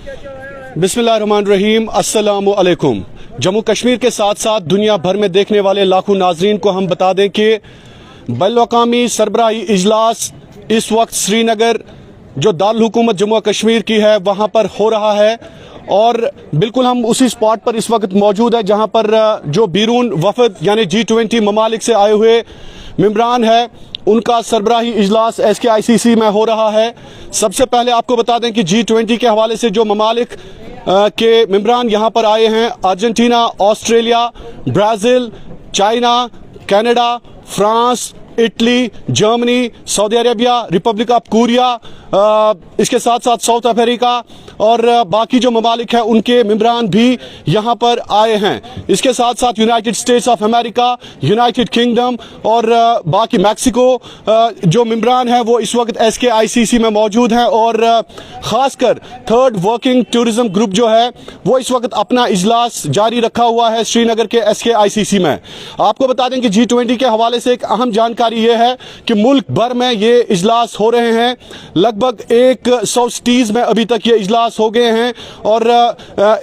बिस्मिल्लाहिर्रहमानिर्रहीम, अस्सलामु अलैकुम। जम्मू कश्मीर के साथ साथ दुनिया भर में देखने वाले लाखों नाजरीन को हम बता दें कि बैनुल-अक़वामी सरबराही इजलास इस वक्त श्रीनगर जो दारुल हुकूमत जम्मू कश्मीर की है वहाँ पर हो रहा है और बिल्कुल हम उसी स्पॉट पर इस वक्त मौजूद है जहाँ पर जो बैरून वफद यानी G20 ममालिक से आए हुए मेंबरान है उनका सरबराही इजलास SKICC में हो रहा है। सबसे पहले आपको बता दें कि G20 के हवाले से जो ममालिक के मेंबरान यहाँ पर आए हैं, Argentina, Australia, Brazil, China, Canada, France, Italy, Germany, Saudi Arabia, Republic of Korea, इसके साथ साथ साउथ अफ्रीका और बाकी जो ममालिक हैं उनके मेंबरान भी यहाँ पर आए हैं। इसके साथ साथ United states of America, United kingdom और बाकी मैक्सिको जो मेंबरान हैं वो इस वक्त SKICC में मौजूद हैं और ख़ासकर थर्ड वर्किंग टूरिज्म ग्रुप जो है वो इस वक्त अपना इजलास जारी रखा हुआ है श्रीनगर के SKICC में। आपको बता दें कि G20 के हवाले से एक अहम जानकारी ये है कि मुल्क भर में ये इजलास हो रहे हैं। लगभग 100 सिटीज़ में अभी तक ये इजलास हो गए हैं और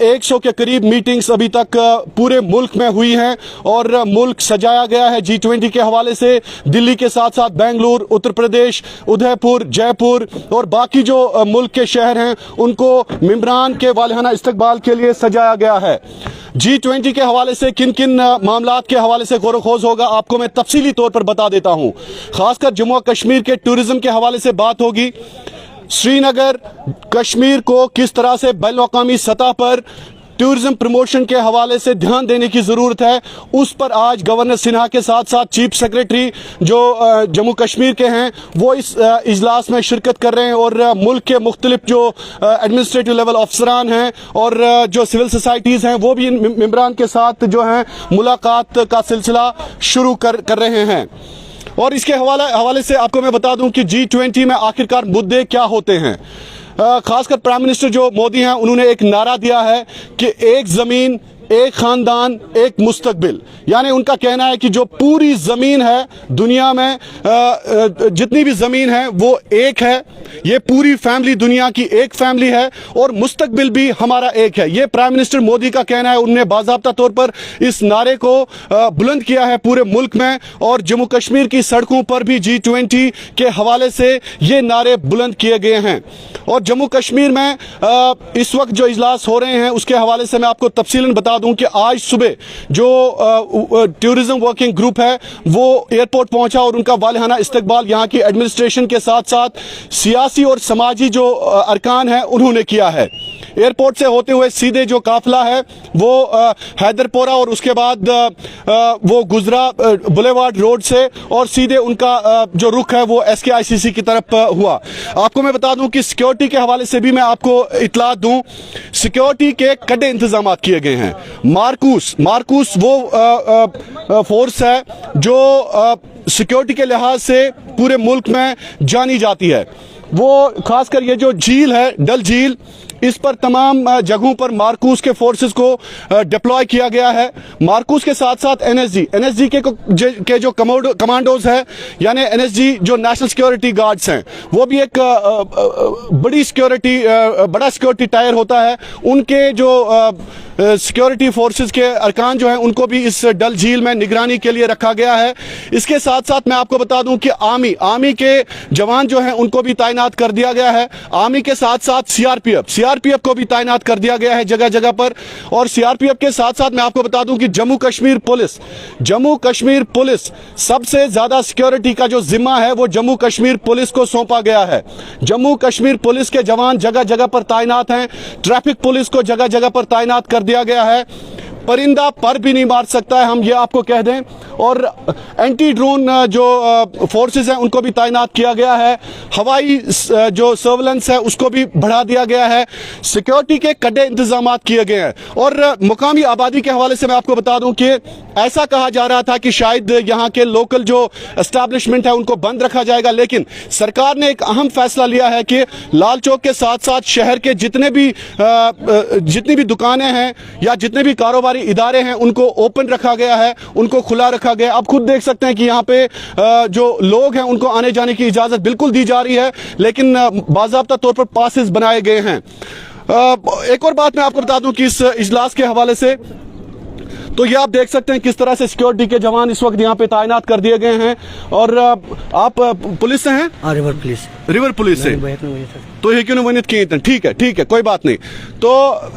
100 के करीब मीटिंग्स अभी तक पूरे मुल्क में हुई हैं और मुल्क सजाया गया है G20 के हवाले से। दिल्ली के साथ साथ बेंगलुरु, उत्तर प्रदेश, उदयपुर, जयपुर और बाकी जो मुल्क के शहर हैं उनको मेंबरान के वालिहाना इस्तकबाल के लिए सजाया गया है। G20 के हवाले से किन किन मामलात के हवाले से गौर-व-खोज होगा आपको मैं तफसीली तौर पर बता देता हूं। खासकर जम्मू कश्मीर के टूरिज्म के हवाले से बात होगी। श्रीनगर कश्मीर को किस तरह से बैनुल-अक़वामी सतह पर टूरिज्म प्रमोशन के हवाले से ध्यान देने की ज़रूरत है, उस पर आज गवर्नर सिन्हा के साथ साथ चीफ सेक्रेटरी जो जम्मू कश्मीर के हैं वो इस इजलास में शिरकत कर रहे हैं और मुल्क के मुख्तलिफ जो एडमिनिस्ट्रेटिव लेवल अफसरान हैं और जो सिविल सोसाइटीज़ हैं वो भी इन मेंबरान के साथ जो हैं मुलाकात का सिलसिला शुरू कर रहे हैं। और इसके हवाले से आपको मैं बता दूं कि G20 में आखिरकार मुद्दे क्या होते हैं। खासकर प्राइम मिनिस्टर जो मोदी हैं उन्होंने एक नारा दिया है कि एक ज़मीन, एक ख़ानदान, एक मुस्तकबिल। यानी उनका कहना है कि जो पूरी ज़मीन है दुनिया में, जितनी भी ज़मीन है वो एक है, ये पूरी फैमिली दुनिया की एक फैमिली है और मुस्तकबिल भी हमारा एक है। ये प्राइम मिनिस्टर मोदी का कहना है। उन्होंने बाज़ाब्ता तौर पर इस नारे को बुलंद किया है पूरे मुल्क में और जम्मू कश्मीर की सड़कों पर भी G20 के हवाले से ये नारे बुलंद किए गए हैं। और जम्मू कश्मीर में इस वक्त जो इजलास हो रहे हैं उसके हवाले से मैं आपको तफसीलन बता दूं कि आज सुबह जो टूरिज्म वर्किंग ग्रुप है वो एयरपोर्ट पहुंचा और उनका वालिहाना इस्तकबाल यहाँ की एडमिनिस्ट्रेशन के साथ साथ सियासी और समाजी जो अरकान हैं उन्होंने किया है। एयरपोर्ट से होते हुए सीधे जो काफिला है वो हैदरपोरा और उसके बाद वो गुजरा बुलेवार्ड रोड से और सीधे उनका जो रुख है वो SKICC की तरफ हुआ। आपको मैं बता दूं कि सिक्योरिटी के हवाले से भी मैं आपको इतला दूं, सिक्योरिटी के कड़े इंतजाम किए गए हैं। मार्कूस वो फोर्स है जो सिक्योरिटी के लिहाज से पूरे मुल्क में जानी जाती है। वो खासकर ये जो झील है डल झील, इस पर तमाम जगहों पर मार्कूस के फोर्सेस को डिप्लॉय किया गया है। मार्कूस के साथ साथ NSG के जो कमांडोज है यानी NSG जो नेशनल सिक्योरिटी गार्ड्स हैं वो भी एक बड़ा सिक्योरिटी टायर होता है। उनके जो सिक्योरिटी फोर्सेस के अरकान जो हैं उनको भी इस डल झील में निगरानी के लिए रखा गया है। इसके साथ साथ मैं आपको बता दूं कि आर्मी के जवान जो हैं उनको भी तैनात कर दिया गया है। आर्मी के साथ साथ सीआरपीएफ को भी तैनात कर दिया गया है जगह जगह पर। और सीआरपीएफ के साथ साथ मैं आपको बता दूं कि जम्मू कश्मीर पुलिस सबसे ज्यादा सिक्योरिटी का जो जिम्मा है वो जम्मू कश्मीर पुलिस को सौंपा गया है। जम्मू कश्मीर पुलिस के जवान जगह जगह पर तैनात हैं। ट्रैफिक पुलिस को जगह जगह पर तैनात कर दिया गया है। परिंदा पर भी नहीं मार सकता है, हम ये आपको कह दें। और एंटी ड्रोन जो फोर्सेस हैं उनको भी तैनात किया गया है। हवाई जो सर्वेलेंस है उसको भी बढ़ा दिया गया है। सिक्योरिटी के कड़े इंतजाम किए गए हैं। और मुकामी आबादी के हवाले से मैं आपको बता दूं कि ऐसा कहा जा रहा था कि शायद यहाँ के लोकल जो एस्टैब्लिशमेंट है उनको बंद रखा जाएगा, लेकिन सरकार ने एक अहम फैसला लिया है कि लाल चौक के साथ साथ शहर के जितनी भी दुकानें हैं या जितने भी कारोबारी इदारे हैं उनको ओपन रखा गया है, उनको खुला रखा गया। आप खुद देख सकते हैं कि यहाँ पे जो लोग हैं उनको आने जाने की इजाजत बिल्कुल दी जा रही है, लेकिन बाज़ाब्ता तौर पर पासेस बनाए गए हैं। एक और बात मैं आपको बता दूं कि इस इजलास के हवाले से तो ये आप देख सकते हैं किस तरह से सिक्योरिटी के जवान इस वक्त यहाँ पे तैनात कर दिए गए हैं। और आप पुलिस से हैं? रिवर पुलिस से। तो ये क्यों वनित किए? ठीक है, कोई बात नहीं। तो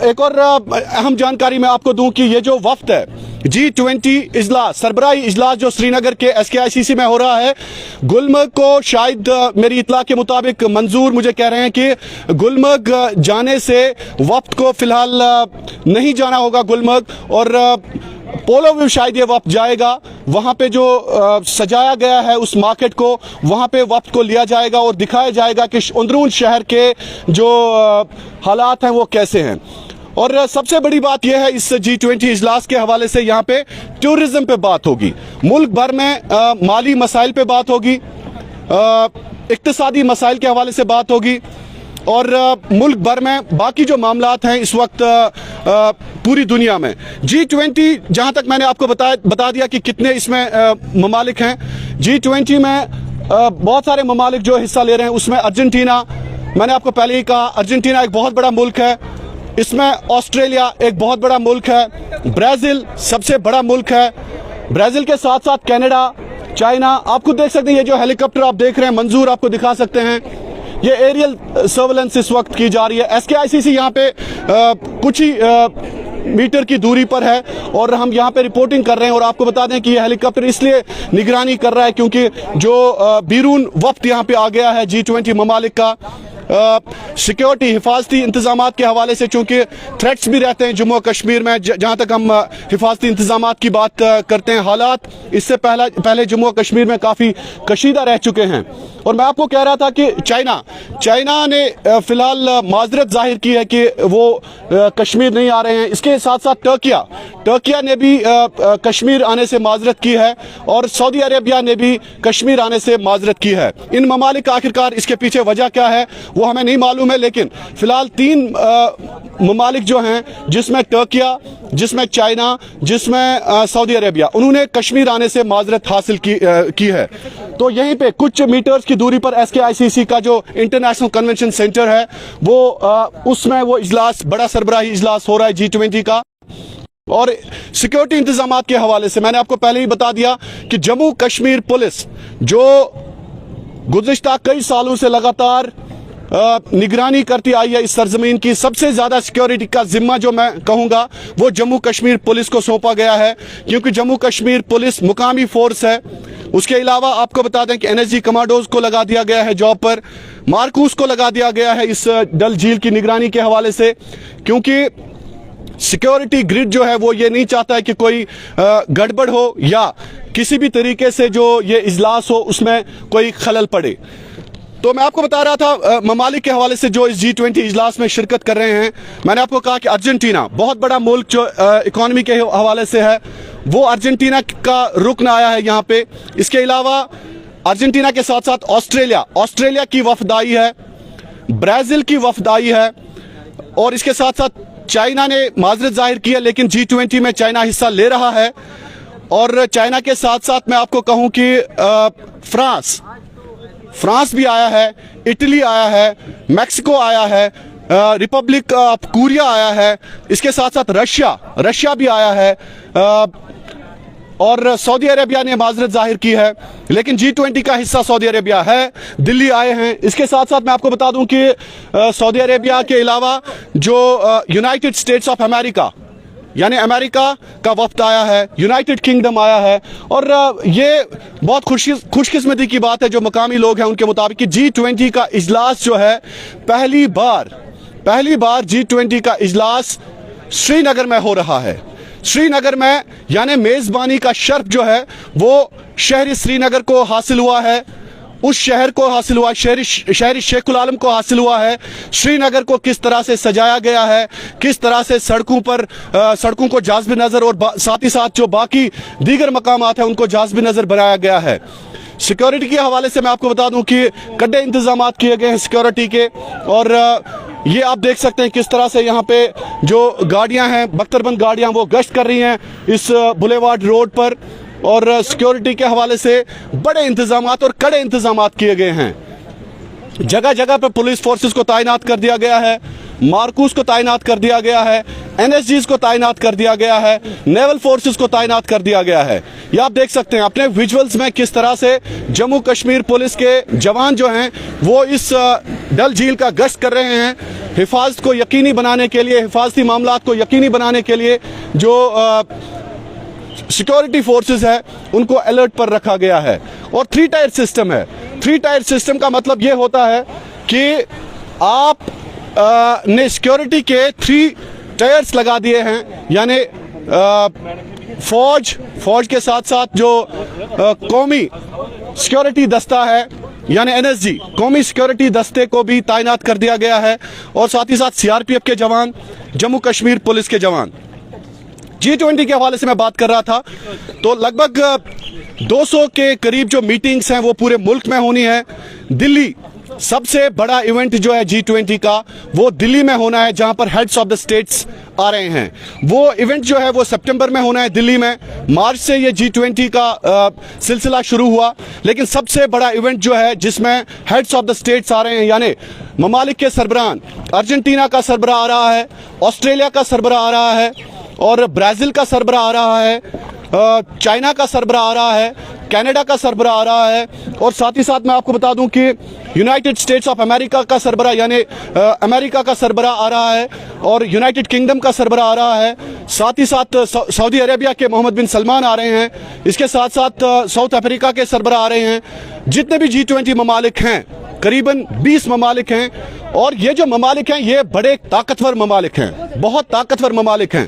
एक और अहम जानकारी मैं आपको दूं कि ये जो वफ्द है G20 इजलास, सरबराही इजलास जो श्रीनगर के SKICC में हो रहा है, गुलमर्ग को शायद मेरी इतला के मुताबिक मंजूर, मुझे कह रहे हैं कि गुलमर्ग जाने से वफ्द को फिलहाल नहीं जाना होगा गुलमर्ग, और पोलो में शायद ये वफ्द जाएगा। वहां पे जो सजाया गया है उस मार्केट को, वहां पे वफ्द को लिया जाएगा और दिखाया जाएगा कि अंदरून शहर के जो हालात हैं वो कैसे हैं। और सबसे बड़ी बात यह है इस G20 इजलास के हवाले से यहाँ पे टूरिज्म पे बात होगी, मुल्क भर में माली मसाइल पे बात होगी, इक्तिसादी मसाइल के हवाले से बात होगी, और मुल्क भर में बाकी जो मामलात हैं इस वक्त पूरी दुनिया में। G20 जहां तक मैंने आपको बता दिया कि कितने इसमें ममालिक हैं। G20 में बहुत सारे ममालिक जो हिस्सा ले रहे हैं, उसमें अर्जेंटीना, मैंने आपको पहले ही कहा अर्जेंटीना एक बहुत बड़ा मुल्क है, इसमें ऑस्ट्रेलिया एक बहुत बड़ा मुल्क है, ब्राज़ील सबसे बड़ा मुल्क है, ब्राज़ील के साथ साथ कनाडा, चाइना। आप खुद देख सकते हैं ये जो हेलीकॉप्टर आप देख रहे हैं, मंजूर आपको दिखा सकते हैं, ये एरियल सर्वेलेंस इस वक्त की जा रही है। SKICC यहाँ पे कुछ ही मीटर की दूरी पर है और हम यहाँ पे रिपोर्टिंग कर रहे हैं। और आपको बता दें कि ये हेलीकॉप्टर इसलिए निगरानी कर रहा है क्योंकि जो बीरून वफ्द यहाँ पे आ गया है G20 ममालिक का, सिक्योरिटी हिफाजती इंतजामात के हवाले से, चूंकि थ्रेट्स भी रहते हैं जम्मू कश्मीर में। जहां तक हम हिफाजती इंतजामात की बात करते हैं, हालात इससे पहले जम्मू कश्मीर में काफ़ी कशीदा रह चुके हैं। और मैं आपको कह रहा था कि चाइना ने फिलहाल माजरत जाहिर की है कि वो कश्मीर नहीं आ रहे हैं। इसके साथ साथ टर्किया ने भी कश्मीर आने से माजरत की है, और सऊदी अरेबिया ने भी कश्मीर आने से माजरत की है। इन ममालिक आखिरकार इसके पीछे वजह क्या है वो हमें नहीं मालूम है, लेकिन फिलहाल 3 ममालिक जो हैं, जिसमें टर्किया, जिसमें चाइना, जिसमें सऊदी अरेबिया, उन्होंने कश्मीर आने से माजरत हासिल की है। तो यहीं पे कुछ मीटर्स की दूरी पर SKICC का जो इंटरनेशनल कन्वेंशन सेंटर है वो उसमें वो इजलास, बड़ा सरबराही इजलास हो रहा है G20 का। और सिक्योरिटी इंतजामात के हवाले से मैंने आपको पहले ही बता दिया कि जम्मू कश्मीर पुलिस जो गुज़िश्ता कई सालों से लगातार निगरानी करती आई है इस सरजमीन की, सबसे ज्यादा सिक्योरिटी का जिम्मा जो मैं कहूंगा वो जम्मू कश्मीर पुलिस को सौंपा गया है, क्योंकि जम्मू कश्मीर पुलिस मुकामी फोर्स है। उसके अलावा आपको बता दें कि NSG कमांडोज को लगा दिया गया है जॉब पर, मार्कूस को लगा दिया गया है इस डल झील की निगरानी के हवाले से, क्योंकि सिक्योरिटी ग्रिड जो है वो ये नहीं चाहता है कि कोई गड़बड़ हो या किसी भी तरीके से जो ये इजलास हो उसमें कोई खलल पड़े। तो मैं आपको बता रहा था ममालिक के हवाले से जो इस G20 इजलास में शिरकत कर रहे हैं। मैंने आपको कहा कि अर्जेंटीना बहुत बड़ा मुल्क जो इकोनॉमी के हवाले से है, वो अर्जेंटीना का रुकन आया है यहाँ पे। इसके अलावा अर्जेंटीना के साथ साथ ऑस्ट्रेलिया की वफद आई है, ब्राज़ील की वफद आई है, और इसके साथ साथ चाइना ने माजरत जाहिर की है, लेकिन G20 में चाइना हिस्सा ले रहा है। और चाइना के साथ साथ मैं आपको कहूं कि फ्रांस भी आया है, इटली आया है, मैक्सिको आया है, रिपब्लिक ऑफ कोरिया आया है, इसके साथ साथ रशिया भी आया है, और सऊदी अरेबिया ने माजरत जाहिर की है, लेकिन G20 का हिस्सा सऊदी अरेबिया है, दिल्ली आए हैं। इसके साथ साथ मैं आपको बता दूं कि सऊदी अरेबिया के अलावा जो यूनाइटेड स्टेट्स ऑफ अमेरिका यानी अमेरिका का वफ्द आया है, यूनाइटेड किंगडम आया है। और ये बहुत खुशकिस्मती की बात है जो मकामी लोग हैं उनके मुताबिक कि G20 का इजलास जो है पहली बार G20 का इजलास श्रीनगर में हो रहा है। श्रीनगर में यानी मेजबानी का शर्फ जो है वो शहरी श्रीनगर को हासिल हुआ है, उस शहर को हासिल हुआ, शहरी शेखुल आलम को हासिल हुआ है। श्रीनगर को किस तरह से सजाया गया है, किस तरह से सड़कों को जाज़ब नज़र और साथ ही साथ जो बाकी दीगर मकामात हैं उनको जाज़ब नज़र बनाया गया है। सिक्योरिटी के हवाले से मैं आपको बता दूं कि कड़े इंतजामात किए गए हैं सिक्योरिटी के, और ये आप देख सकते हैं किस तरह से यहाँ पे जो गाड़ियाँ हैं, बख्तरबंद गाड़ियाँ, वो गश्त कर रही हैं इस बुलेवार्ड रोड पर। और सिक्योरिटी के हवाले से बड़े इंतजामात और कड़े इंतजामात किए गए हैं। जगह जगह पर पुलिस फोर्सेस को तैनात कर दिया गया है। मार्कूस को तैनात कर दिया गया है, एनएसजीज को तैनात कर दिया गया है, नेवल फोर्सेस को तैनात कर दिया गया है। ये आप देख सकते हैं अपने विजुअल्स में किस तरह से जम्मू कश्मीर पुलिस के जवान जो हैं वो इस डल झील का गश्त कर रहे हैं, हिफाजत को यकीनी बनाने के लिए, हिफाजती मामलात को यकीनी बनाने के लिए जो सिक्योरिटी फोर्सेस है उनको अलर्ट पर रखा गया है। और 3 टायर सिस्टम है। 3 टायर सिस्टम का मतलब ये होता है कि आप ने सिक्योरिटी के 3 टायर्स लगा दिए हैं, यानी फौज के साथ साथ जो कौमी सिक्योरिटी दस्ता है यानी एनएसजी, कौमी सिक्योरिटी दस्ते को भी तैनात कर दिया गया है, और साथ ही साथ सीआरपीएफ के जवान, जम्मू कश्मीर पुलिस के जवान। G20 के हवाले से मैं बात कर रहा था, तो लगभग 200 के करीब जो मीटिंग्स हैं वो पूरे मुल्क में होनी है। दिल्ली सबसे बड़ा इवेंट जो है G20 का वो दिल्ली में होना है, जहां पर हेड्स ऑफ द स्टेट्स आ रहे हैं। वो इवेंट जो है वो सितंबर में होना है दिल्ली में। मार्च से ये G20 का सिलसिला शुरू हुआ, लेकिन सबसे बड़ा इवेंट जो है जिसमें हेड्स ऑफ द स्टेट्स आ रहे हैं, यानी ममालिक के सरबराहान, अर्जेंटीना का सरबराह आ रहा है, ऑस्ट्रेलिया का सरबराह आ रहा है, और ब्राज़ील का सरबराह आ रहा है, चाइना का सरबराह आ रहा है, कनाडा का सरबराह आ रहा है, और साथ ही साथ मैं आपको बता दूं कि यूनाइटेड स्टेट्स ऑफ अमेरिका का सरबराह यानी अमेरिका का सरबराह आ रहा है, और यूनाइटेड किंगडम का सरबराह आ रहा है। साथ ही साथ सऊदी अरेबिया के मोहम्मद बिन सलमान आ रहे हैं। इसके साथ साथ साउथ अफ्रीका के सरबराह आ रहे हैं। जितने भी G20 ममालिक हैं, करीबन 20 ममालिक हैं, और ये जो ममालिक हैं ये बड़े ताकतवर ममालिक हैं, बहुत ताकतवर ममालिक हैं।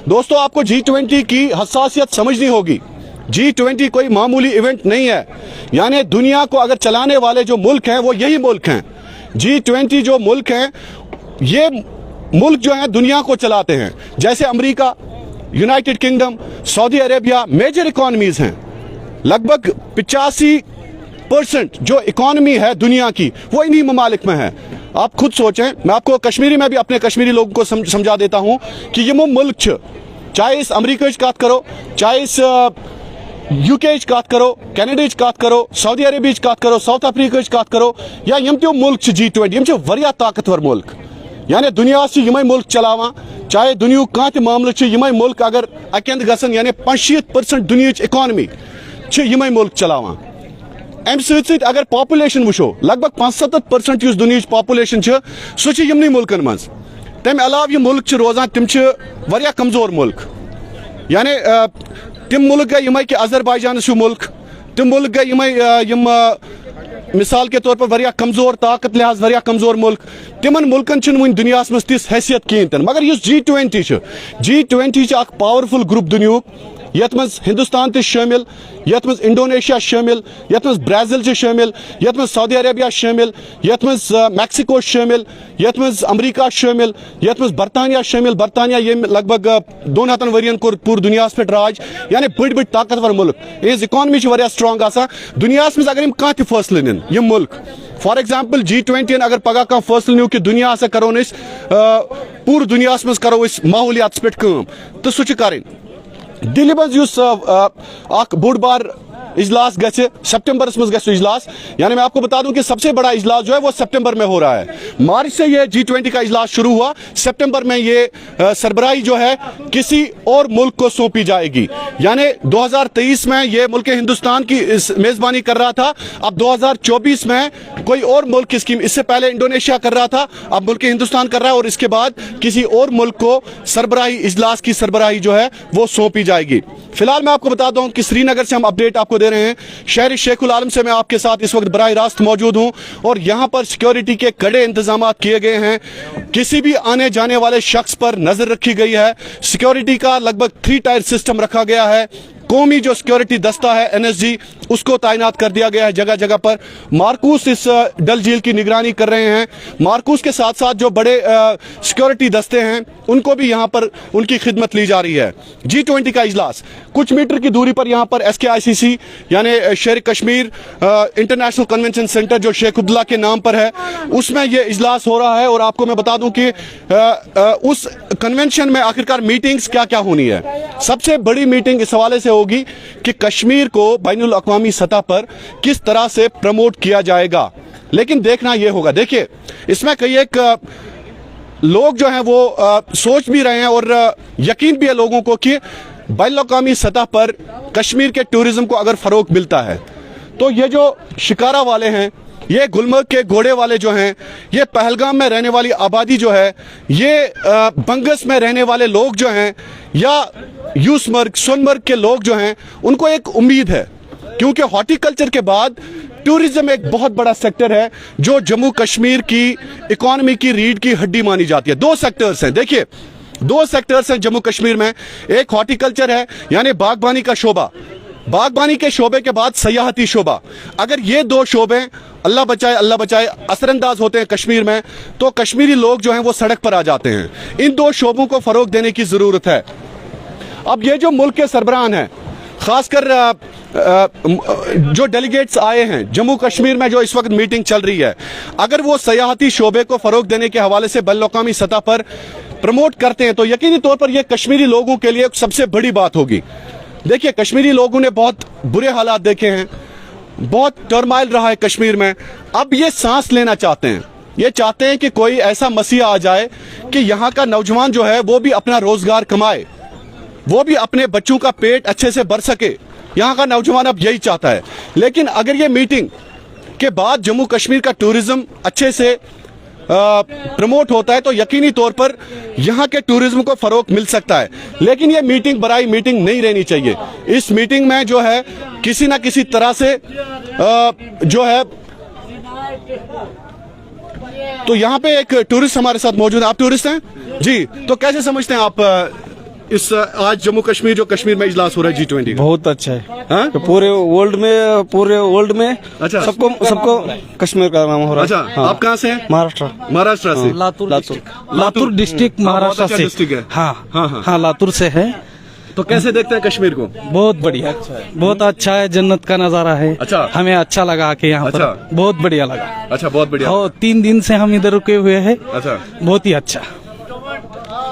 दोस्तों, आपको G20 की हसासियत समझनी होगी। G20 कोई मामूली इवेंट नहीं है, यानी दुनिया को अगर चलाने वाले जो मुल्क हैं वो यही मुल्क हैं। G20 जो मुल्क हैं, ये मुल्क जो हैं दुनिया को चलाते हैं, जैसे America, United Kingdom, Saudi Arabia major economies हैं। लगभग 85% जो इकॉनमी है दुनिया की वो इन्हीं ममालिक में है। आप खुद सोचें, मैं आपको कश्मीरी में भी अपने कश्मीरी लोगों को समझा देता हूं कि ये मुल्क, चाहे इस अमरीका की बात करो, चाहे इस यूके की बात करो, कनाडा की बात करो, सऊदी अरेबिया की बात करो, साउथ अफ्रीका की बात करो, या यम त्यो मुल्क G20, यम वरिया ताकतवर मुल्क, यानी दुनिया यम मुल्क चलावान। चाहे दुनिया कह त मामल यम मुल्क अगर अकेंद गसन, यानी 85% दुनिया इकॉनमी यम मुल्क चलावान। अम सत अगर पॉपुलेशन वो लगभग 75% दुनिया पॉपुलेशन सह यमन मुल्कन मज। तम अलाव यह मुल्क रोजान तिम वरिया कमजोर मुल्क, यानी तिम मुल्क गए यम कि अजरबैजान मुल्क, तिम मुल्क गए यम मिसाल के तौर पर वरिया कमजोर, ताकत लिहाज वरिया कमजोर मुल्क। तिमन मुल्कन वन दुनिया मज तिस हैसियत कहें, मगर G20 पावरफुल ग्रुप दुनिया, यथ मज हिंदुस्तान ते शामिल, यथ मज इंडोनेशिया शामिल, यथ मज ब्राज़ील शामिल, यथ मज सऊदी अरेबिया शामिल, यथ मज मैक्सिको शामिल, यथ मज अमरीका शामिल, यथ मज बरतानिया शामिल। बरतानिया ये लगभग 200 वरियन कोर पूर दुनिया पे राज, यानी बड़ बड़ ताकतवर मुल्क। इस इकॉनमी वरिया स्ट्रांग आसा दुनिया मज अगर कह फैसले निन यम मुल्क। फॉर एग्जाम्पल G20 अगर पगह कह फैसले न्यू कि दुनिया करो पूर दुनिया मज करो माहौलियात पे काम, तो सह कर दिल्ली मज बोड़ बार इजलास गए सितंबर मज गए इजलास, यानी मैं आपको बता दूं कि सबसे बड़ा इजलास जो है वो सितंबर में हो रहा है। मार्च से ये G20 का इजलास शुरू हुआ, सितंबर में ये सरबराही जो है किसी और मुल्क को सौंपी जाएगी। यानी 2023 में ये मुल्क हिंदुस्तान की मेजबानी कर रहा था, अब 2024 में कोई और मुल्क की स्कीम, इससे पहले इंडोनेशिया कर रहा था, अब मुल्क हिंदुस्तान कर रहा है, और इसके बाद किसी और मुल्क को सरबराही इजलास की सरबराही जो है वो सौंपी जाएगी। फिलहाल मैं आपको बता दूं कि श्रीनगर से हम अपडेट आपको दे रहे हैं। शहर शेखुल आलम से मैं आपके साथ इस वक्त बराह रास्त मौजूद हूं, और यहां पर सिक्योरिटी के कड़े इंतजाम किए गए हैं। किसी भी आने जाने वाले शख्स पर नजर रखी गई है। सिक्योरिटी का लगभग 3 टायर सिस्टम रखा गया है। कौमी जो सिक्योरिटी दस्ता है एनएसजी, उसको तैनात कर दिया गया है जगह जगह पर। मार्कूस इस डल झील की निगरानी कर रहे हैं। मार्कूस के साथ साथ जो बड़े सिक्योरिटी दस्ते हैं उनको भी यहाँ पर उनकी खिदमत ली जा रही है। G20 का इजलास कुछ मीटर की दूरी पर यहाँ पर SKICC यानी शेर कश्मीर इंटरनेशनल कन्वेंशन सेंटर जो शेख अब्दुल्ला के नाम पर है, उसमें यह इजलास हो रहा है। और आपको मैं बता दूं कि उस कन्वेंशन में आखिरकार मीटिंग्स क्या क्या होनी है। सबसे बड़ी मीटिंग इस हवाले से होगी कि कश्मीर को बैनुल अक़वामी सतह पर किस तरह से प्रमोट किया जाएगा। लेकिन देखना यह होगा, देखिए इसमें कई एक लोग जो हैं वो सोच भी रहे हैं और यकीन भी है लोगों को कि बैनुल-अक़वामी सतह पर कश्मीर के टूरिज्म को अगर फ़रोग मिलता है तो ये जो शिकारा वाले हैं, ये गुलमर्ग के घोड़े वाले जो हैं, ये पहलगाम में रहने वाली आबादी जो है, ये बंगस में रहने वाले लोग जो हैं, या यूसमर्ग सोनमर्ग के लोग जो हैं, उनको एक उम्मीद है, क्योंकि हॉर्टिकल्चर के बाद टूरिज्म एक बहुत बड़ा सेक्टर है जो जम्मू कश्मीर की इकोनॉमी की रीढ़ की हड्डी मानी जाती है। दो सेक्टर्स हैं, देखिए दो सेक्टर्स हैं जम्मू कश्मीर में। एक हॉर्टिकल्चर है यानी बागबानी का शोबा, बागबानी के शोबे के बाद सयाहती शोबा। अगर ये दो शोबे अल्लाह बचाए असरअंदाज होते हैं कश्मीर में, तो कश्मीरी लोग जो हैं वो सड़क पर आ जाते हैं। इन दो शोबों को फरोग देने की जरूरत है। अब ये जो मुल्क के सरबराहान हैं, खासकर जो डेलीगेट्स आए हैं जम्मू कश्मीर में, जो इस वक्त मीटिंग चल रही है, अगर वो सयाहती शोबे को फरोग देने के हवाले से बैनुल-अक़वामी सतह पर प्रमोट करते हैं तो यकीनी तौर पर यह कश्मीरी लोगों के लिए सबसे बड़ी बात होगी। देखिए कश्मीरी लोगों ने बहुत बुरे हालात देखे हैं, बहुत टर्माइल रहा है कश्मीर में। अब ये सांस लेना चाहते हैं, ये चाहते हैं कि कोई ऐसा मसीहा आ जाए कि यहाँ का नौजवान जो है वो भी अपना रोजगार कमाए, वो भी अपने बच्चों का पेट अच्छे से भर सके। यहाँ का नौजवान अब यही चाहता है। लेकिन अगर ये मीटिंग के बाद जम्मू कश्मीर का टूरिज्म अच्छे से प्रमोट होता है तो यकीनी तौर पर यहाँ के टूरिज्म को फरोग मिल सकता है। लेकिन ये मीटिंग बराई मीटिंग नहीं रहनी चाहिए। इस मीटिंग में जो है किसी ना किसी तरह से जो है, तो यहाँ पे एक टूरिस्ट हमारे साथ मौजूद है। आप टूरिस्ट हैं जी, तो कैसे समझते हैं आप इस आज जम्मू कश्मीर जो कश्मीर में इजलास हो रहा है G20? बहुत अच्छा है। हाँ? तो पूरे वर्ल्ड में अच्छा, सबको कश्मीर का नाम हो रहा है। अच्छा, हाँ। आप कहाँ से हैं? महाराष्ट्र से। लातूर डिस्ट्रिक्ट महाराष्ट्र से। डिस्ट्रिक्ट है। हाँ, लातूर से है। तो कैसे देखते हैं कश्मीर को? बहुत बढ़िया, बहुत अच्छा है, जन्नत का नजारा है। अच्छा, हमें अच्छा लगा आके यहाँ अच्छा, पर बहुत बढ़िया लगा। अच्छा, बहुत बढ़िया। 3 दिन से हम इधर रुके हुए हैं। अच्छा, बहुत ही अच्छा।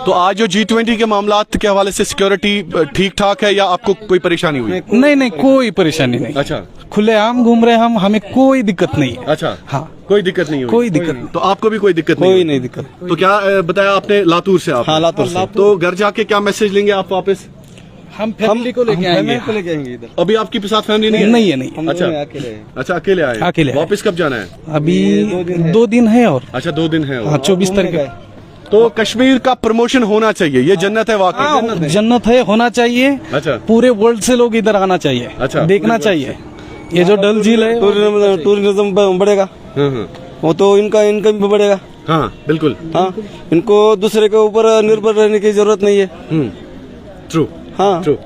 तो आज जो G20 के मामलात के हवाले से सिक्योरिटी ठीक ठाक है या आपको कोई परेशानी हुई? नहीं, कोई परेशानी नहीं। अच्छा, खुलेआम घूम रहे हम, हमें कोई दिक्कत नहीं है। अच्छा, हाँ, कोई दिक्कत नहीं हुई? कोई दिक्कत नहीं। तो आपको भी कोई दिक्कत कोई नहीं दिक्कत। तो क्या बताया आपने लातूर से? आप? हाँ, लातूर से। तो घर जाके क्या मैसेज लेंगे आप वापस? हम फैमिली को लेके आएंगे इधर। अभी आपके साथ फैमिली नहीं है? नहीं है, नहीं। अच्छा, अकेले आए? अकेले। वापस कब जाना है? अभी 2 दिन है और। अच्छा, 2 दिन है। हाँ, 24 तारीख। तो कश्मीर का प्रमोशन होना चाहिए, ये जन्नत है वाकई। जन्नत है, होना चाहिए। अच्छा, पूरे वर्ल्ड से लोग इधर आना चाहिए। अच्छा, देखना चाहिए। ये जो डल झील है, टूरिज्म बढ़ेगा, वो तो इनका इनकम भी बढ़ेगा। हाँ, बिल्कुल। हाँ, इनको दूसरे के ऊपर निर्भर रहने की जरूरत नहीं है। ट्रू, हाँ, ट्रू।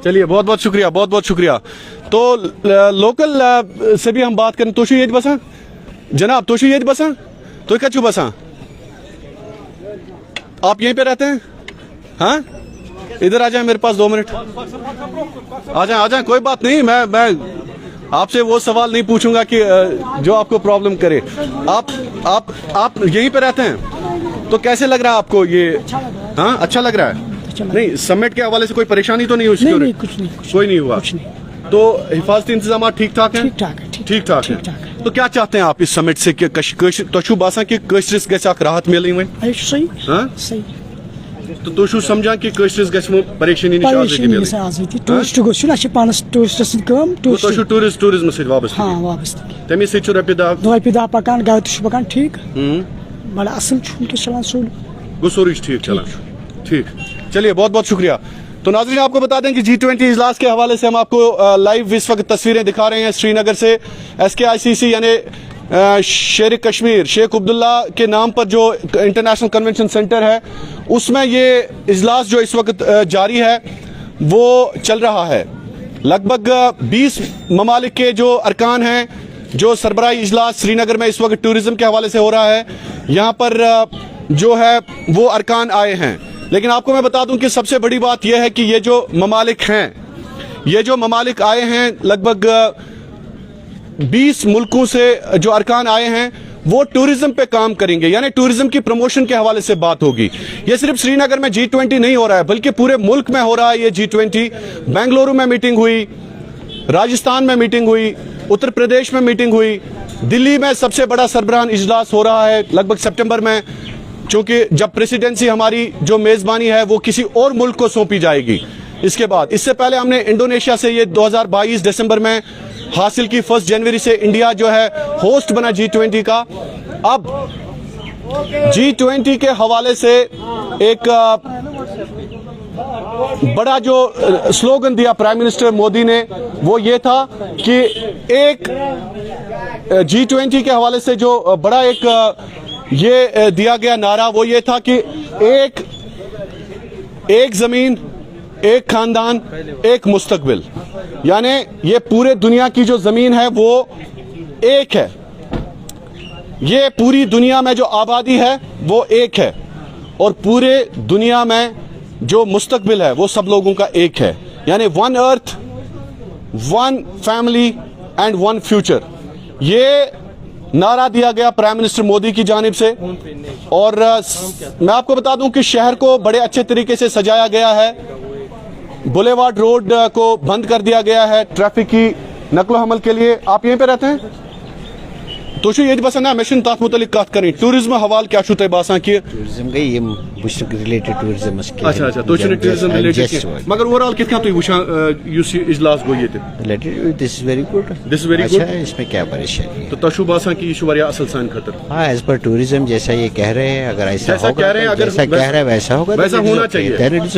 चलिए, बहुत बहुत शुक्रिया, बहुत बहुत शुक्रिया। तो लोकल से भी हम बात करें। तोशु येज बसा जनाब, तोशु येज बसा तो क्या चू बसा? आप यहीं पे रहते हैं? हाँ, इधर आ जाए, मेरे पास 2 मिनट। आ जाए, कोई बात नहीं। मैं आपसे वो सवाल नहीं पूछूंगा कि जो आपको प्रॉब्लम करे। आप यहीं पे रहते हैं, तो कैसे लग रहा है आपको ये? हाँ, अच्छा लग रहा है। नहीं, समिट के हवाले से कोई परेशानी तो नहीं हुई? नहीं, कुछ नहीं, कोई नहीं हुआ। तो हिफाजती इंतजाम ठीक ठाक है? ठीक ठाक है। तो क्या चाहते हैं आप इस समिट से कि तोशु बासा कि कश्मीर गैस राहत मिली हुई? सही, हाँ, सही। तो तोशु समझा कि कश्मीर गैस परेशानी टूरिस्ट गोश पानस टूरिस्ट टूरिज्म से वाबस्त। हाँ, वाबस्त। तमी से रपी पकान गाय पकान ठीक, बड़ा असल चलान सोल गो सोरी ठीक चला। ठीक, चलिए, बहुत बहुत शुक्रिया। तो नाज़रीन, आपको बता दें कि G20 इजलास के हवाले से हम आपको लाइव इस वक्त तस्वीरें दिखा रहे हैं श्रीनगर से। SKICC यानी शेर कश्मीर शेख अब्दुल्ला के नाम पर जो इंटरनेशनल कन्वेंशन सेंटर है, उसमें ये इजलास जो इस वक्त जारी है वो चल रहा है। लगभग 20 ममालिक के जो अरकान हैं, जो सरबराही इजलास श्रीनगर में इस वक्त टूरिज्म के हवाले से हो रहा है, यहाँ पर जो है वो अरकान आए हैं। लेकिन आपको मैं बता दूं कि सबसे बड़ी बात यह है कि ये जो ममालिक हैं, ये जो ममालिक आए हैं, लगभग 20 मुल्कों से जो अरकान आए हैं, वो टूरिज्म पे काम करेंगे, यानी टूरिज्म की प्रमोशन के हवाले से बात होगी। ये सिर्फ श्रीनगर में G20 नहीं हो रहा है, बल्कि पूरे मुल्क में हो रहा है ये G20। बेंगलुरु में मीटिंग हुई, राजस्थान में मीटिंग हुई, उत्तर प्रदेश में मीटिंग हुई, दिल्ली में सबसे बड़ा सरबराहान इजलास हो रहा है लगभग सितंबर में, क्योंकि जब प्रेसिडेंसी हमारी जो मेज़बानी है वो किसी और मुल्क को सौंपी जाएगी इसके बाद। इससे पहले हमने इंडोनेशिया से ये 2022 दिसंबर में हासिल की। 1 जनवरी से इंडिया जो है होस्ट बना G20 का। अब G20 के हवाले से एक बड़ा जो स्लोगन दिया प्राइम मिनिस्टर मोदी ने वो ये था कि एक G20 के हवाले से जो बड़ा एक ये दिया गया नारा वो ये था कि एक जमीन, एक खानदान, एक मुस्तकबिल। यानी ये पूरे दुनिया की जो जमीन है वो एक है, ये पूरी दुनिया में जो आबादी है वो एक है, और पूरे दुनिया में जो मुस्तकबिल है वो सब लोगों का एक है। यानी 1 अर्थ, 1 फैमिली एंड 1 फ्यूचर, ये नारा दिया गया प्राइम मिनिस्टर मोदी की जानिब से। और मैं आपको बता दूं कि शहर को बड़े अच्छे तरीके से सजाया गया है। बुलेवार्ड रोड को बंद कर दिया गया है ट्रैफिक की नकलो हमल के लिए। आप यहीं पे रहते हैं तो ये बस ना मैं तथ मुतलिक कत करें टूरिज्म हवाल क्या तुम बासान कि टूरिज्म गई ये रिलेटेड टूरिज्म अच्छा अच्छा तो टूरिज्म रिलेटेड मगर ओवरऑल कितना तुम वुचान युस इजलास गो ये related this is very good अच्छा है, इसमें क्या परेशानी है? तो तशु बासान कि ये वारिया असल सान खतर। हाँ, एज पर टूरिज्म जैसा ये कह रहे हैं, अगर ऐसा जैसा कह रहे हैं, अगर जैसा कह रहे हैं वैसा होगा, वैसा होना चाहिए।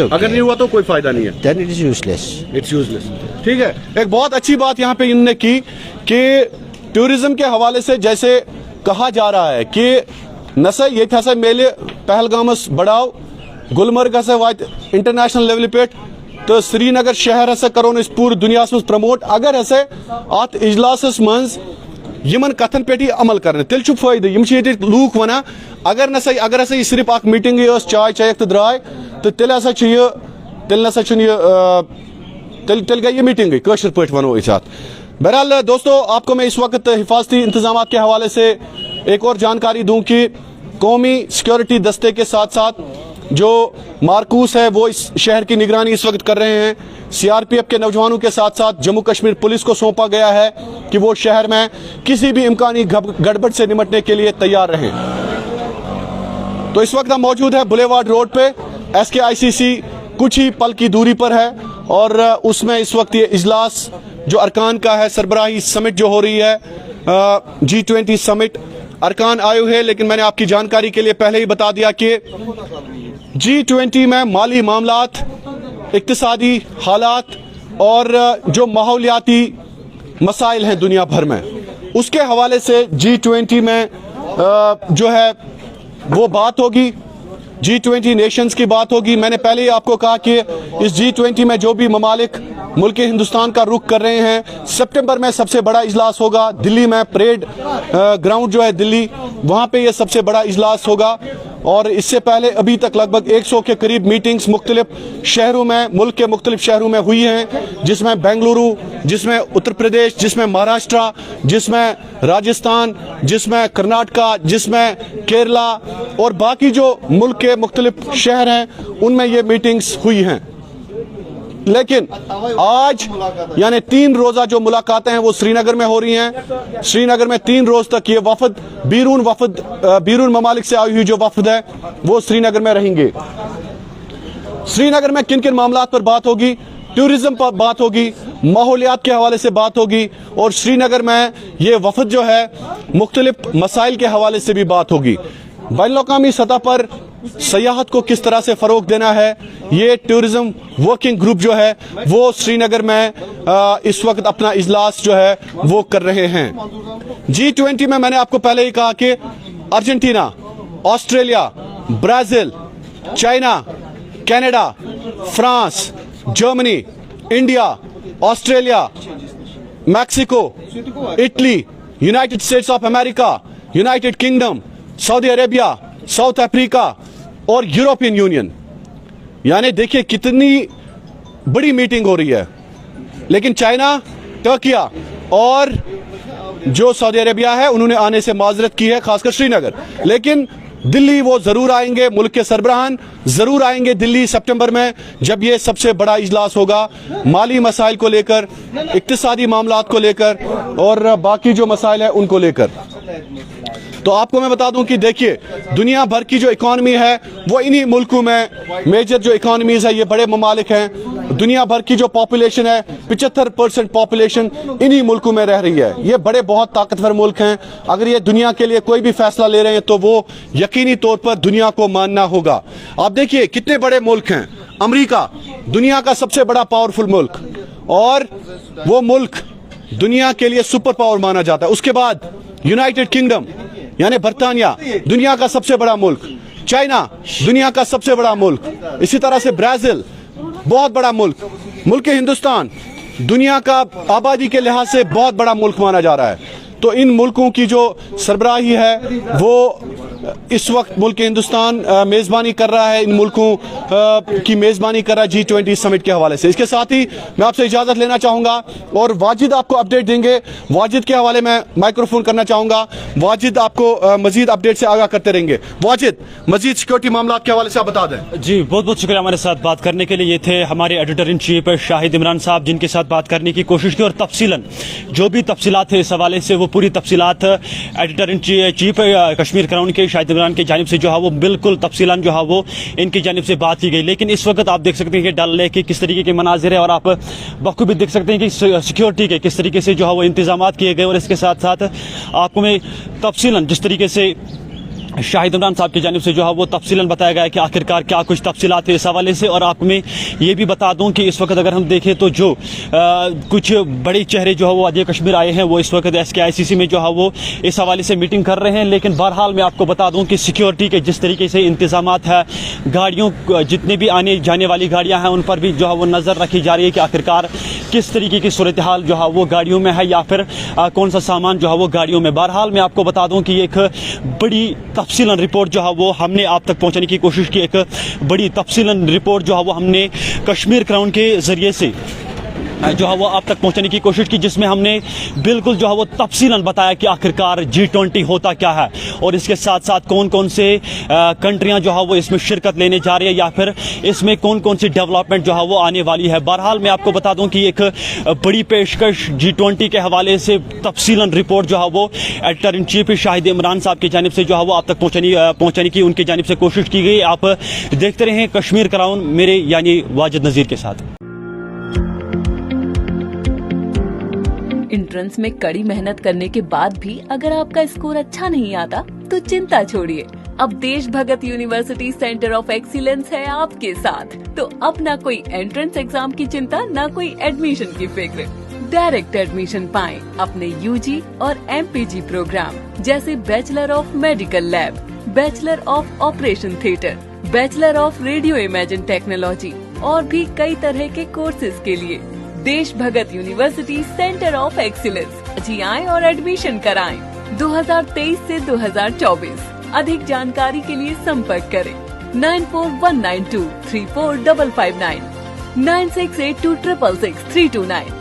अगर नहीं हुआ तो कोई फायदा नहीं है, then it is useless. It's useless. ठीक है, एक बहुत अच्छी बात यहाँ पे इन्होंने की कि टूरिज्म के हवाले से जैसे कहा जा रहा है कि नसा ये था मेले पहलगामस बढ़ाव, गुलमर्ग हसा वात इंटरनेशनल लेवल पे, तो श्रीनगर शहर हसा करो इस पूरी दुनिया में प्रमोट। अगर हसा अत इजलास मज यमन कथन पे अमल कर तेल फायदे ये लूक वन अगर हसा सिर्फ अ मीटिंग चाय चयक तो द्राय तो तेल हसा तेल गई ये मीटिंग कशर पे वनो इस। बहरहाल दोस्तों, आपको मैं इस वक्त हिफाजती इंतजाम के हवाले से एक और जानकारी दूं कि कौमी सिक्योरिटी दस्ते के साथ साथ जो मारकूस है वो इस शहर की निगरानी इस वक्त कर रहे हैं। CRPF के नौजवानों के साथ साथ जम्मू कश्मीर पुलिस को सौंपा गया है कि वो शहर में किसी भी इम्कानी गड़बड़ से निपटने के लिए तैयार रहें। तो इस वक्त हम मौजूद है बुलेवार्ड रोड पे। SKICC कुछ ही पल की दूरी पर है और उसमें इस वक्त ये इजलास जो अरकान का है, सरबराही समिट जो हो रही है, G20 समिट, अरकान आए हुए हैं। लेकिन मैंने आपकी जानकारी के लिए पहले ही बता दिया कि G20 में माली मामलात, इक्तिसादी हालात और जो माहौलियाती मसाइल हैं दुनिया भर में, उसके हवाले से G20 में जो है वो बात होगी। G20 नेशंस की बात होगी। मैंने पहले ही आपको कहा कि इस G20 में जो भी ममालिक मुल्क हिंदुस्तान का रुख कर रहे हैं, सितंबर में सबसे बड़ा इजलास होगा दिल्ली में, परेड ग्राउंड जो है दिल्ली, वहाँ पे ये सबसे बड़ा इजलास होगा। और इससे पहले अभी तक लगभग 100 के करीब मीटिंग्स मुख्तलिफ शहरों में, मुल्क के मुख्तलिफ शहरों में हुई हैं, जिसमें बेंगलुरु, जिसमें उत्तर प्रदेश, जिसमें महाराष्ट्र, जिसमें राजस्थान, जिसमें कर्नाटका, जिसमें केरला और बाकी जो मुल्क के मुख्तलिफ शहर हैं उनमें ये मीटिंग्स हुई हैं। लेकिन आज यानी 3 रोजा जो मुलाकातें हैं वो श्रीनगर में हो रही हैं। श्रीनगर में 3 रोज तक ये वफद बीरून ममालिक से आई हुई जो वफद है वो श्रीनगर में रहेंगे। श्रीनगर में किन किन मामलात पर बात होगी? टूरिज्म पर बात होगी, माहौलियात के हवाले से बात होगी, और श्रीनगर में ये वफद जो है मुख्तलिफ मसाइल के हवाले से भी बात होगी। बैनुल-अक़वामी सतह पर सयाहत को किस तरह से फरोग देना है, ये टूरिज्म वर्किंग ग्रुप जो है वो श्रीनगर में इस वक्त अपना इजलास जो है वो कर रहे हैं। G20 में मैंने आपको पहले ही कहा कि Argentina, Australia, Brazil, China, Canada, France, Germany, India, Australia, Mexico, Italy, United states of America, United Kingdom, Saudi Arabia, south Africa और यूरोपियन यूनियन। यानी देखिए कितनी बड़ी मीटिंग हो रही है। लेकिन चाइना, टर्किया और जो सऊदी अरेबिया है उन्होंने आने से माजरत की है, खासकर श्रीनगर। लेकिन दिल्ली वो जरूर आएंगे, मुल्क के सरबराहान जरूर आएंगे दिल्ली सितंबर में, जब ये सबसे बड़ा इजलास होगा माली मसाइल को लेकर, इक्तिसादी मामलात को लेकर और बाकी जो मसाइल है उनको लेकर। तो आपको मैं बता दूं कि देखिए दुनिया भर की जो इकॉनमी है वो इन्हीं मुल्कों में, मेजर जो इकॉनमीज है ये बड़े ममालिक हैं। दुनिया भर की जो पॉपुलेशन है 75% पॉपुलेशन इन्हीं मुल्कों में रह रही है। ये बड़े बहुत ताकतवर मुल्क हैं। अगर ये दुनिया के लिए कोई भी फैसला ले रहे हैं तो वो यकीनी तौर पर दुनिया को मानना होगा। आप देखिए कितने बड़े मुल्क हैं। अमेरिका दुनिया का सबसे बड़ा पावरफुल मुल्क, और वो मुल्क दुनिया के लिए सुपर पावर माना जाता है। उसके बाद यूनाइटेड किंगडम यानी बर्तानिया दुनिया का सबसे बड़ा मुल्क, चाइना दुनिया का सबसे बड़ा मुल्क, इसी तरह से ब्राजील बहुत बड़ा मुल्क, मुल्क हिंदुस्तान दुनिया का आबादी के लिहाज से बहुत बड़ा मुल्क माना जा रहा है। तो इन मुल्कों की जो सरबराही है वो इस वक्त मुल्क हिंदुस्तान मेज़बानी कर रहा है, इन मुल्कों की मेज़बानी कर रहा है G20 समिट के हवाले से। इसके साथ ही मैं आपसे इजाज़त लेना चाहूँगा और वाजिद आपको अपडेट देंगे। वाजिद के हवाले में माइक्रोफोन करना चाहूँगा। वाजिद आपको मजीद अपडेट से आगाह करते रहेंगे। वाजिद, मजीद सिक्योरिटी मामला के हवाले से आप बता दें। जी बहुत बहुत शुक्रिया हमारे साथ बात करने के लिए। ये थे हमारे editor in chief Shahid Imran साहब, जिनके साथ बात करने की कोशिश की और तफसीलन जो भी तफसीलात थे इस हवाले से वो पूरी तफसीलात editor in chief Kashmir crown के शाहिद इमरान की जानिब से जो है वो बिल्कुल तफसीलन जो है वो इनकी जानिब से बात की गई। लेकिन इस वक्त आप देख सकते हैं कि डल लेक के किस तरीके के मनाजिर है और आप बखूबी देख सकते हैं कि सिक्योरिटी के किस तरीके से जो है वो इंतजाम किए गए। और इसके साथ साथ आपको मैं तफसीलन जिस तरीके से शाहिद इमरान साहब की जानिब से जो है वो तफसीलन बताया गया कि आखिरकार क्या कुछ तफसीलात है इस हवाले से। और आपको मैं ये भी बता दूं कि इस वक्त अगर हम देखें तो जो कुछ बड़े चेहरे जो है वो अजय कश्मीर आए हैं वो इस वक्त SKICC में जो है वो इस हवाले से मीटिंग कर रहे हैं। लेकिन बहरहाल मैं आपको बता दूं कि सिक्योरिटी के जिस तरीके से इंतजामात है, गाड़ियों जितने भी आने जाने वाली गाड़ियाँ हैं उन पर भी जो है वो नज़र रखी जा रही है कि आखिरकार किस तरीके की सूरत हाल जो है वो गाड़ियों में है या फिर कौन सा सामान जो है वो गाड़ियों में। बहरहाल मैं आपको बता दूं कि एक बड़ी तफसीलन रिपोर्ट जो है वो हमने आप तक पहुंचाने की कोशिश की। एक बड़ी तफसीलन रिपोर्ट जो है वो हमने कश्मीर क्राउन के जरिए से जो है वो आप तक पहुंचाने की कोशिश की, जिसमें हमने बिल्कुल जो है वो तफसीलन बताया कि आखिरकार G20 होता क्या है और इसके साथ साथ कौन कौन से कंट्रियां जो है वो इसमें शिरकत लेने जा रही है या फिर इसमें कौन कौन सी डेवलपमेंट जो है वो आने वाली है। बहरहाल मैं आपको बता दूं कि एक बड़ी पेशकश G20 के हवाले से तफसीलन रिपोर्ट जो है वो editor in chief Shahid Imran साहब की जानिब से जो है वो आप तक पहुँचाने की उनकी जानिब से कोशिश की गई। आप देखते रहें कश्मीर क्राउन मेरे यानी वाजिद नज़ीर के साथ। एंट्रेंस में कड़ी मेहनत करने के बाद भी अगर आपका स्कोर अच्छा नहीं आता तो चिंता छोड़िए, अब देश भगत यूनिवर्सिटी सेंटर ऑफ एक्सीलेंस है आपके साथ। तो अब ना कोई एंट्रेंस एग्जाम की चिंता, ना कोई एडमिशन की फिक्र। डायरेक्ट एडमिशन पाएं अपने UG और MPG प्रोग्राम जैसे bachelor of medical lab, bachelor of operation theatre, bachelor of radio imagine technology और भी कई तरह के कोर्सेज के लिए देश भगत यूनिवर्सिटी सेंटर ऑफ एक्सीलेंस जी आएं और एडमिशन कराएं 2023 से 2024। अधिक जानकारी के लिए संपर्क करें 9419234559, 9682666329।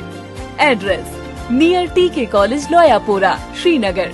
Address near TK college Loyapura, Srinagar.